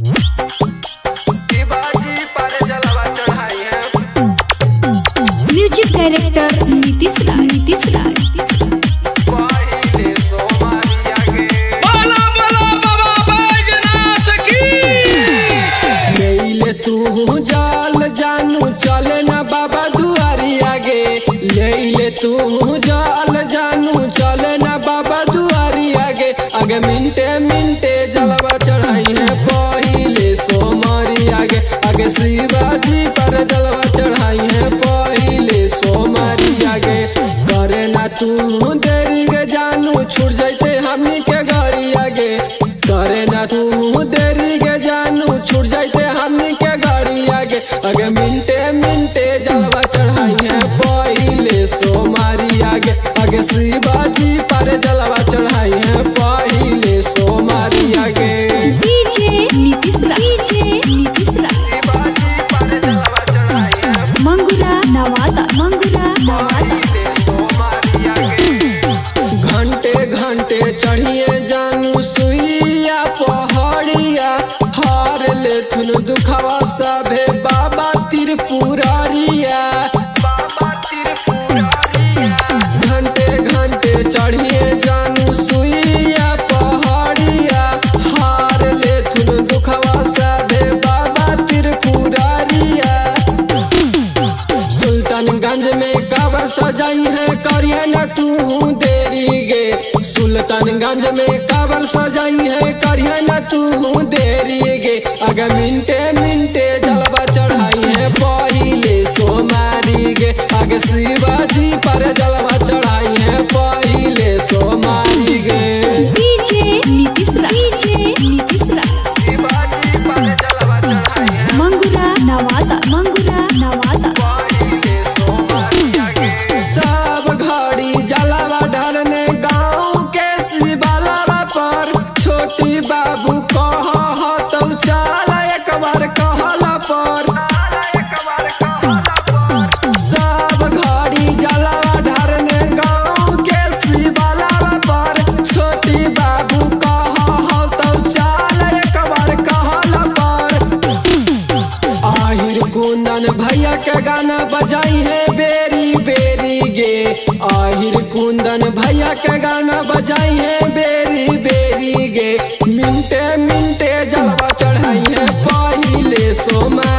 शिवाजी पर जलवा चढ़ाई है। म्यूजिक डायरेक्टर नीतीश राय। पहिले सोमारी आगे बोला बोला बाबा बैजनाथ की। ले तू जाल जानू चले ना बाबा दुआरी आगे। ले तू जाल जानू चले ना बाबा दुआरी आगे। आगे मिनटे मिनटे जलवा चढ़ाई है पहिले सोमारी आगे। आगे शिवाजी पर जलवा चढ़ाई है पहिले सोमारी आगे। करे ना तू देरी गे जानू छूट जाते हमनी के गाड़ी आगे। करे ना तू देरी गे जानू छूट जाते हमनी के गाड़ी आगे। आगे मिनटे मिनटे जलवा चढ़ाई है पहिले सोमारी आगे। आगे शिवाजी पर जलवा चढ़ाई है पहिले सोमारी आगे। डीजे नीतीश राय। शिवाजी पर जलवा चढ़ाई है। मंगुरा नवादा। पहिले सोमारी आगे। घंटे घंटे चढ़िए जानू सुइया पहाड़िया। हार ले थुन दुखवा सभे बाबा त्रिपुरारिया। बाबा त्रिपुरारिया। घंटे घंटे चढ़िए जानू सुइया पहाड़िया। हार ले थुन दुखवा सभे बाबा त्रिपुरारिया। सुल्तानगंज में काबर सजाई है करिए न तू देरी गे। सुल्तानगंज में काबर सजाई है करिए न तू देरी गे। आगे मिनटे मिनटे जलवा चढ़ाई है पहिले सोमारी गे। आगे शिवाजी पर जलवा चढ़ाई है पहिले सोमारी गे। डीजे नीतीश राय। शिवाजी पर जलवा चढ़ाई है। मंगुरा नवादा। पहिले सोमारी आगे। सब घड़ी जलवा ढालने गाँव के शिवाला पर। छोटी बाबू कह तो चाल एक बार कहला पर। सब घड़ी जलवा ढालने गाँव के शिवाला पर। छोटी बाबू कह तो चाल एक बार कहला पर। आहिर कुंदन भैया के गाना बजाई है बेरी बेरी गे। आहिर कुंदन भैया के गाना बजाई है बेरी बेरी गे। मिनटे मिनटे जलवा चढ़ाई है पहिले सोमा